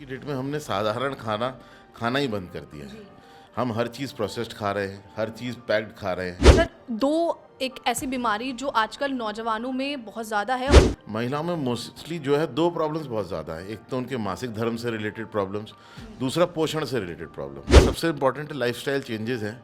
की डेट में हमने साधारण खाना खाना ही बंद कर दिया है। हम हर चीज़ प्रोसेस्ड खा रहे हैं, हर चीज़ पैक्ड खा रहे हैं। सर, दो एक ऐसी बीमारी जो आजकल नौजवानों में बहुत ज़्यादा है। महिलाओं में मोस्टली जो है दो प्रॉब्लम्स बहुत ज़्यादा है। एक तो उनके मासिक धर्म से रिलेटेड प्रॉब्लम्स, दूसरा पोषण से रिलेटेड प्रॉब्लम। सबसे इम्पोर्टेंट लाइफस्टाइल चेंजेस हैं।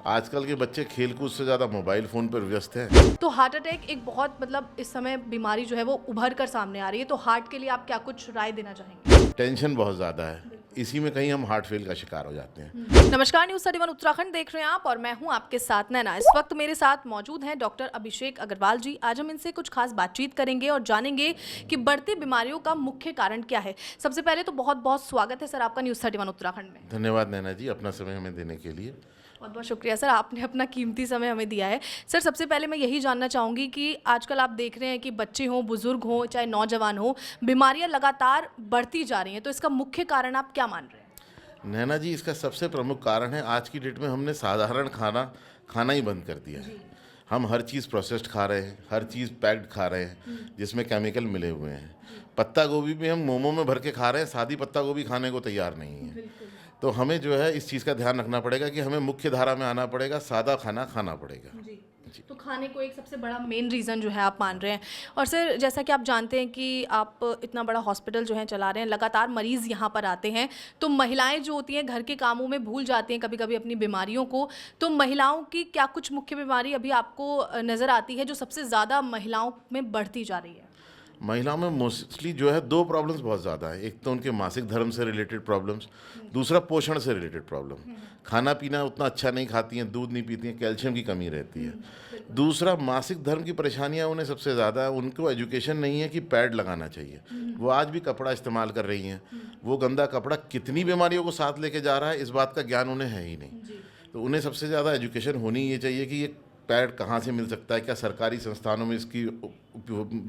आजकल के बच्चे खेलकूद से ज़्यादा मोबाइल फ़ोन पर व्यस्त हैं। तो हार्ट अटैक एक बहुत इस समय बीमारी जो है वो उभर कर सामने आ रही है। तो हार्ट के लिए आप क्या कुछ राय देना चाहेंगे? टेंशन बहुत ज़्यादा है, इसी में कहीं हम हार्ट फेल का शिकार हो जाते हैं। नमस्कार, न्यूज़ 31 उत्तराखंड देख रहे हैं आप और मैं हूं आपके साथ नैना। इस वक्त मेरे साथ मौजूद हैं डॉक्टर अभिषेक अग्रवाल जी। आज हम इनसे कुछ खास बातचीत करेंगे और जानेंगे कि बढ़ती बीमारियों का मुख्य कारण क्या है। सबसे पहले तो बहुत बहुत स्वागत है सर आपका न्यूज़ 31 उत्तराखंड में। धन्यवाद नैना जी, अपना समय हमें देने के लिए। बहुत बहुत शुक्रिया सर, आपने अपना कीमती समय हमें दिया है। सर, सबसे पहले मैं यही जानना चाहूँगी कि आजकल आप देख रहे हैं कि बच्चे हों, बुजुर्ग हों, चाहे नौजवान हों, बीमारियां लगातार बढ़ती जा रही हैं। तो इसका मुख्य कारण आप क्या मान रहे हैं? नैना जी, इसका सबसे प्रमुख कारण है आज की डेट में हमने साधारण खाना खाना ही बंद कर दिया है। हम हर चीज़ प्रोसेस्ड खा रहे हैं, हर चीज़ पैक्ड खा रहे हैं, जिसमें केमिकल मिले हुए हैं। पत्ता गोभी भी हम मोमो में भर के खा रहे हैं, सादी पत्ता गोभी खाने को तैयार नहीं है। तो हमें जो है इस चीज़ का ध्यान रखना पड़ेगा कि हमें मुख्य धारा में आना पड़ेगा, सादा खाना खाना पड़ेगा। जी। तो खाने को एक सबसे बड़ा मेन रीज़न जो है आप मान रहे हैं। और सर, जैसा कि आप जानते हैं कि आप इतना बड़ा हॉस्पिटल जो है चला रहे हैं, लगातार मरीज़ यहाँ पर आते हैं, तो महिलाएं जो होती हैं घर के कामों में भूल जाती हैं कभी कभी अपनी बीमारियों को। तो महिलाओं की क्या कुछ मुख्य बीमारी अभी आपको नज़र आती है जो सबसे ज़्यादा महिलाओं में बढ़ती जा रही है? महिलाओं में मोस्टली जो है दो प्रॉब्लम्स बहुत ज़्यादा है। एक तो उनके मासिक धर्म से रिलेटेड प्रॉब्लम्स, दूसरा पोषण से रिलेटेड प्रॉब्लम। खाना पीना उतना अच्छा नहीं खाती हैं, दूध नहीं पीती हैं, कैल्शियम की कमी रहती है। दूसरा, मासिक धर्म की परेशानियां उन्हें सबसे ज़्यादा है। उनको एजुकेशन नहीं है कि पैड लगाना चाहिए। वो आज भी कपड़ा इस्तेमाल कर रही हैं। वो गंदा कपड़ा कितनी बीमारियों को साथ लेके जा रहा है, इस बात का ज्ञान उन्हें है ही नहीं। तो उन्हें सबसे ज़्यादा एजुकेशन होनी ये चाहिए कि ये पैड कहाँ से मिल सकता है, क्या सरकारी संस्थानों में इसकी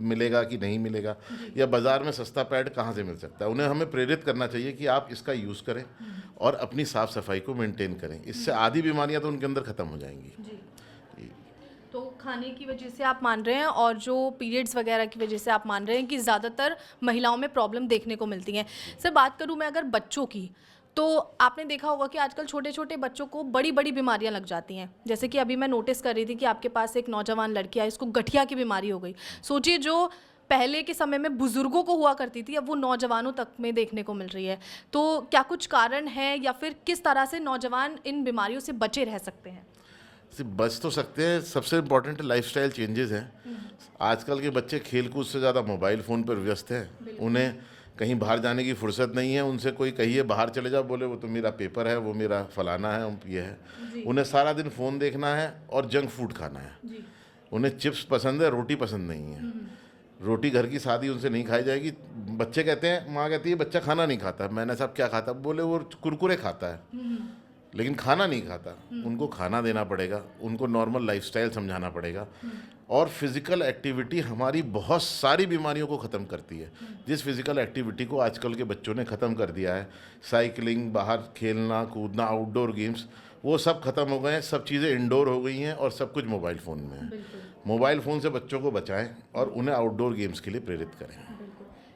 मिलेगा कि नहीं मिलेगा, या बाज़ार में सस्ता पैड कहाँ से मिल सकता है। उन्हें हमें प्रेरित करना चाहिए कि आप इसका यूज़ करें और अपनी साफ़ सफाई को मेंटेन करें। इससे आधी बीमारियां तो उनके अंदर ख़त्म हो जाएंगी। तो खाने की वजह से आप मान रहे हैं और जो पीरियड्स वगैरह की वजह से आप मान रहे हैं कि ज़्यादातर महिलाओं में प्रॉब्लम देखने को मिलती हैं। सर, बात करूं मैं अगर बच्चों की, तो आपने देखा होगा कि आजकल छोटे छोटे बच्चों को बड़ी बड़ी बीमारियां लग जाती हैं। जैसे कि अभी मैं नोटिस कर रही थी कि आपके पास एक नौजवान लड़की आई, उसको गठिया की बीमारी हो गई। सोचिए, जो पहले के समय में बुजुर्गों को हुआ करती थी, अब वो नौजवानों तक में देखने को मिल रही है। तो क्या कुछ कारण है या फिर किस तरह से नौजवान इन बीमारियों से बचे रह सकते हैं? सिर्फ बच तो सकते हैं, सबसे इम्पोर्टेंट लाइफस्टाइल चेंजेस हैं। आजकल के बच्चे खेलकूद से ज़्यादा मोबाइल फ़ोन पर व्यस्त हैं। उन्हें कहीं बाहर जाने की फुर्सत नहीं है। उनसे कोई कहिए बाहर चले जाओ, बोले वो तो मेरा पेपर है, वो मेरा फलाना है, ये है। उन्हें सारा दिन फ़ोन देखना है और जंक फूड खाना है। उन्हें चिप्स पसंद है, रोटी पसंद नहीं है। रोटी घर की सादी उनसे नहीं खाई जाएगी। बच्चे कहते हैं, माँ कहती है बच्चा खाना नहीं खाता। मैंने साहब क्या खाता? बोले वो कुरकुरे खाता है, लेकिन खाना नहीं खाता। उनको खाना देना पड़ेगा, उनको नॉर्मल लाइफस्टाइल समझाना पड़ेगा। और फिज़िकल एक्टिविटी हमारी बहुत सारी बीमारियों को ख़त्म करती है। जिस फिज़िकल एक्टिविटी को आजकल के बच्चों ने ख़त्म कर दिया है, साइकिलिंग, बाहर खेलना कूदना, आउटडोर गेम्स, वो सब खत्म हो गए हैं। सब चीज़ें इंडोर हो गई हैं और सब कुछ मोबाइल फ़ोन में है। मोबाइल फ़ोन से बच्चों को बचाएं और उन्हें आउटडोर गेम्स के लिए प्रेरित करें।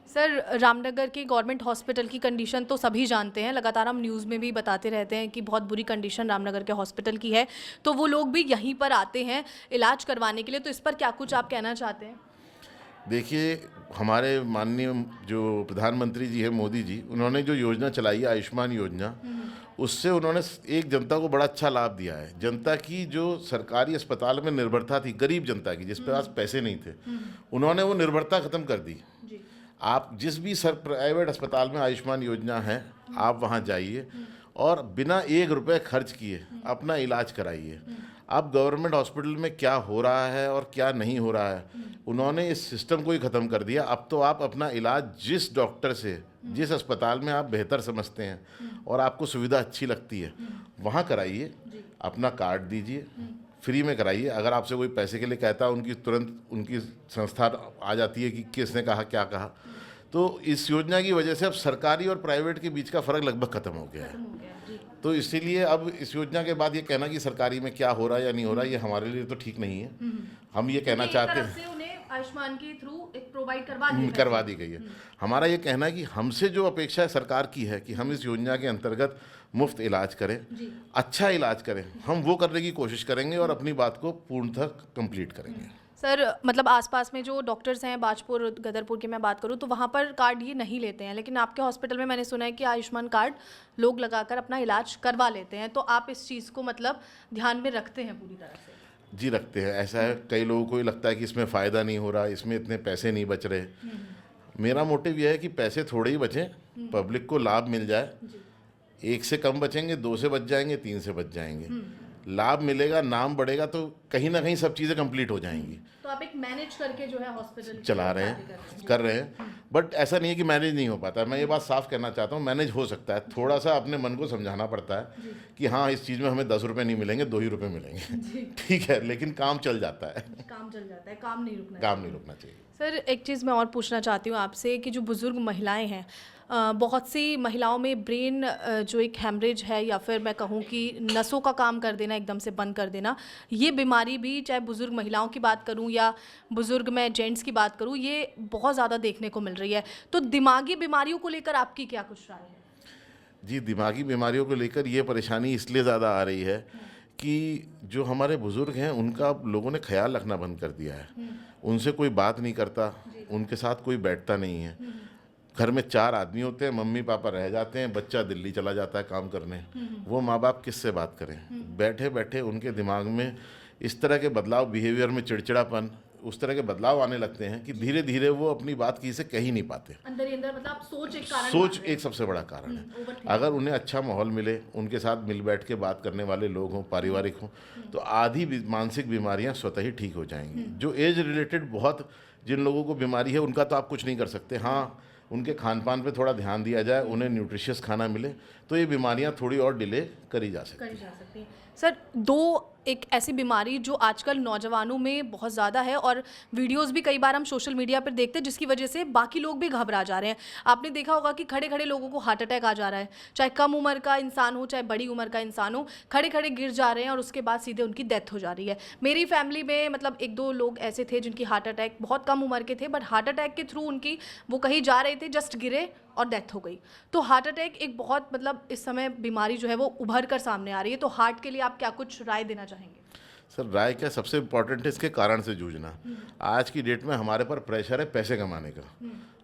सर, रामनगर के गवर्नमेंट हॉस्पिटल की कंडीशन तो सभी जानते हैं, लगातार हम न्यूज़ में भी बताते रहते हैं कि बहुत बुरी कंडीशन रामनगर के हॉस्पिटल की है। तो वो लोग भी यहीं पर आते हैं इलाज करवाने के लिए। तो इस पर क्या कुछ आप कहना चाहते हैं? देखिए, हमारे माननीय जो प्रधानमंत्री जी हैं, मोदी जी, उन्होंने जो योजना चलाई है आयुष्मान योजना, उससे उन्होंने एक जनता को बड़ा अच्छा लाभ दिया है। जनता की जो सरकारी अस्पताल में निर्भरता थी, गरीब जनता की जिस पे पास पैसे नहीं थे, उन्होंने वो निर्भरता ख़त्म कर दी। आप जिस भी प्राइवेट अस्पताल में आयुष्मान योजना है, आप वहाँ जाइए और बिना 1 रुपये खर्च किए अपना इलाज कराइए। अब गवर्नमेंट हॉस्पिटल में क्या हो रहा है और क्या नहीं हो रहा है, उन्होंने इस सिस्टम को ही ख़त्म कर दिया। अब तो आप अपना इलाज जिस डॉक्टर से, जिस अस्पताल में आप बेहतर समझते हैं और आपको सुविधा अच्छी लगती है, वहाँ कराइए। अपना कार्ड दीजिए, फ्री में कराइए। अगर आपसे कोई पैसे के लिए कहता है, उनकी तुरंत उनकी संस्था आ जाती है कि किसने कहा क्या कहा। तो इस योजना की वजह से अब सरकारी और प्राइवेट के बीच का फ़र्क लगभग ख़त्म हो गया है। तो इसीलिए अब इस योजना के बाद ये कहना कि सरकारी में क्या हो रहा है या नहीं हो रहा है, ये हमारे लिए तो ठीक नहीं है। हम ये कहना चाहते हैं, आयुष्मान के थ्रू एक प्रोवाइड करवा दी करवा दी गई है। हमारा ये कहना है कि हमसे जो अपेक्षा सरकार की है कि हम इस योजना के अंतर्गत मुफ्त इलाज करें, अच्छा इलाज करें, हम वो करने की कोशिश करेंगे और अपनी बात को पूर्णतः कंप्लीट करेंगे। सर मतलब आसपास में जो डॉक्टर्स हैं बाजपुर गदरपुर की मैं बात करूं तो वहाँ पर कार्ड ये नहीं लेते हैं, लेकिन आपके हॉस्पिटल में मैंने सुना है कि आयुष्मान कार्ड लोग लगाकर अपना इलाज करवा लेते हैं, तो आप इस चीज़ को मतलब ध्यान में रखते हैं पूरी तरह से? जी रखते हैं। ऐसा है, कई लोगों को ये लगता है कि इसमें फ़ायदा नहीं हो रहा, इसमें इतने पैसे नहीं बच रहे। मेरा मोटिव यह है कि पैसे थोड़े ही बचें, पब्लिक को लाभ मिल जाए। 1 से कम बचेंगे, 2 से बच जाएंगे, 3 से बच जाएंगे, लाभ मिलेगा, नाम बढ़ेगा, तो कहीं ना कहीं सब चीज़ें कंप्लीट हो जाएंगी। तो आप एक मैनेज करके जो है हॉस्पिटल चला रहे हैं, कर रहे हैं, बट ऐसा नहीं है कि मैनेज नहीं हो पाता। मैं ये बात साफ कहना चाहता हूँ, मैनेज हो सकता है। थोड़ा सा अपने मन को समझाना पड़ता है कि हाँ, इस चीज़ में हमें 10 रुपये नहीं मिलेंगे, 2 ही रुपये मिलेंगे, ठीक है, लेकिन काम चल जाता है। काम चल जाता है, काम नहीं रुकना चाहिए। सर एक चीज़ मैं और पूछना चाहती हूँ आपसे कि जो बुज़ुर्ग महिलाएं हैं, बहुत सी महिलाओं में ब्रेन जो एक हैमरेज है या फिर मैं कहूँ कि नसों का काम कर देना, एकदम से बंद कर देना, ये बीमारी भी चाहे बुज़ुर्ग महिलाओं की बात करूँ या बुज़ुर्ग मैं जेंट्स की बात करूँ, ये बहुत ज़्यादा देखने को मिल रही है। तो दिमागी बीमारियों को लेकर आपकी क्या कुछ राय है? जी, दिमागी बीमारियों को लेकर ये परेशानी इसलिए ज़्यादा आ रही है कि जो हमारे बुज़ुर्ग हैं उनका लोगों ने ख्याल रखना बंद कर दिया है। उनसे कोई बात नहीं करता, उनके साथ कोई बैठता नहीं है। घर में 4 आदमी होते हैं, मम्मी पापा रह जाते हैं, बच्चा दिल्ली चला जाता है काम करने। वो माँ बाप किससे बात करें? बैठे बैठे उनके दिमाग में इस तरह के बदलाव, बिहेवियर में चिड़चिड़ापन, उस तरह के बदलाव आने लगते हैं कि धीरे धीरे वो अपनी बात किसी से कह ही नहीं पाते। अंदर ही अंदर मतलब सोच एक सबसे बड़ा कारण है। अगर उन्हें अच्छा माहौल मिले, उनके साथ मिल बैठ के बात करने वाले लोग हों, पारिवारिक हों, तो आधी मानसिक बीमारियां स्वतः ही ठीक हो जाएंगी। जो एज रिलेटेड बहुत जिन लोगों को बीमारी है, उनका तो आप कुछ नहीं कर सकते। हाँ, उनके खान पान पे थोड़ा ध्यान दिया जाए, उन्हें न्यूट्रिशियस खाना मिले, तो ये बीमारियां थोड़ी और डिले करी जा सकती हैं। सर एक ऐसी बीमारी जो आजकल नौजवानों में बहुत ज़्यादा है और वीडियोस भी कई बार हम सोशल मीडिया पर देखते हैं, जिसकी वजह से बाकी लोग भी घबरा जा रहे हैं। आपने देखा होगा कि खड़े खड़े लोगों को हार्ट अटैक आ जा रहा है, चाहे कम उम्र का इंसान हो चाहे बड़ी उम्र का इंसान हो, खड़े खड़े गिर जा रहे हैं और उसके बाद सीधे उनकी डेथ हो जा रही है। मेरी फैमिली में मतलब 1-2 लोग ऐसे थे जिनकी हार्ट अटैक, बहुत कम उम्र के थे, बट हार्ट अटैक के थ्रू उनकी, वो कहीं जा रहे थे, जस्ट गिरे और डेथ हो गई। तो हार्ट अटैक एक बहुत मतलब इस समय बीमारी जो है वो उभर कर सामने आ रही है। तो हार्ट के लिए आप क्या कुछ राय देना चाहेंगे? सर, राय क्या, सबसे इम्पोर्टेंट है इसके कारण से जूझना। आज की डेट में हमारे पर प्रेशर है पैसे कमाने का,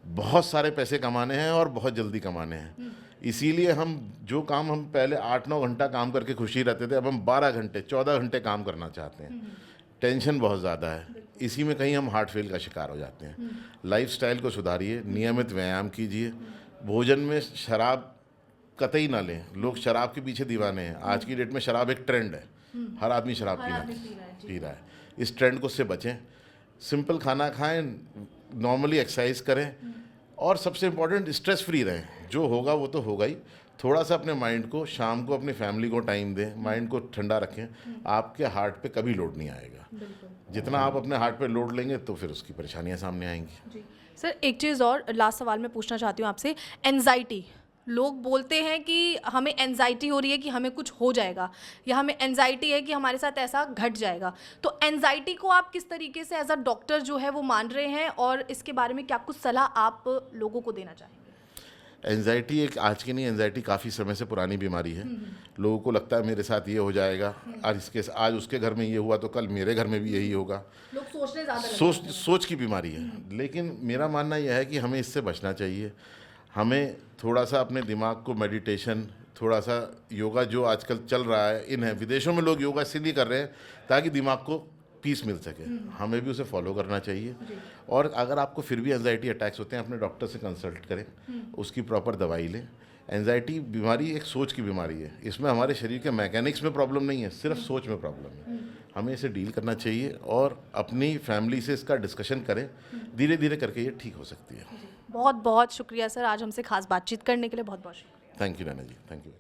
बहुत सारे पैसे कमाने हैं और बहुत जल्दी कमाने हैं। इसीलिए हम जो काम हम पहले 8-9 घंटा काम करके खुशी रहते थे, अब हम 12 घंटे 14 घंटे काम करना चाहते हैं। टेंशन बहुत ज़्यादा है, इसी में कहीं हम हार्ट फेल का शिकार हो जाते हैं। लाइफस्टाइल को सुधारिए, नियमित व्यायाम कीजिए, भोजन में शराब कतई ना लें। लोग शराब के पीछे दीवाने हैं। आज की डेट में शराब एक ट्रेंड है, हर आदमी शराब पी रहा है। इस ट्रेंड को से बचें, सिंपल खाना खाएं, नॉर्मली एक्सरसाइज करें और सबसे इम्पोर्टेंट स्ट्रेस फ्री रहें। जो होगा वो तो होगा ही। थोड़ा सा अपने माइंड को, शाम को अपनी फैमिली को टाइम दें, माइंड को ठंडा रखें। आपके हार्ट पे कभी लोड नहीं आएगा। जितना आप अपने हार्ट पे लोड लेंगे तो फिर उसकी परेशानियां सामने आएंगी। सर एक चीज़ और लास्ट सवाल मैं पूछना चाहती हूँ आपसे, एंजाइटी। लोग बोलते हैं कि हमें एंजाइटी हो रही है कि हमें कुछ हो जाएगा, या हमें एंजाइटी है कि हमारे साथ ऐसा घट जाएगा। तो एंजाइटी को आप किस तरीके से एज अ डॉक्टर जो है वो मान रहे हैं और इसके बारे में क्या कुछ सलाह आप लोगों को देना चाहेंगे? एंजाइटी एक आज की नहीं, एंजाइटी काफ़ी समय से पुरानी बीमारी है। लोगों को लगता है मेरे साथ ये हो जाएगा, आज उसके घर में ये हुआ तो कल मेरे घर में भी यही होगा। लोग सोचने ज़्यादा सोच की बीमारी है। लेकिन मेरा मानना यह है कि हमें इससे बचना चाहिए। हमें थोड़ा सा अपने दिमाग को मेडिटेशन, थोड़ा सा योगा जो आजकल चल रहा है, इन्हें विदेशों में लोग योगा इसलिए कर रहे हैं ताकि दिमाग को पीस मिल सके। हमें भी उसे फॉलो करना चाहिए। और अगर आपको फिर भी एंजाइटी अटैक्स होते हैं, अपने डॉक्टर से कंसल्ट करें, उसकी प्रॉपर दवाई लें। एंजाइटी बीमारी एक सोच की बीमारी है। इसमें हमारे शरीर के मैकेनिक्स में प्रॉब्लम नहीं है, सिर्फ सोच में प्रॉब्लम है। हमें इसे डील करना चाहिए और अपनी फैमिली से इसका डिस्कशन करें। धीरे धीरे करके ये ठीक हो सकती है। बहुत बहुत शुक्रिया सर, आज हमसे खास बातचीत करने के लिए बहुत बहुत शुक्रिया। Thank you Naina ji, thank you.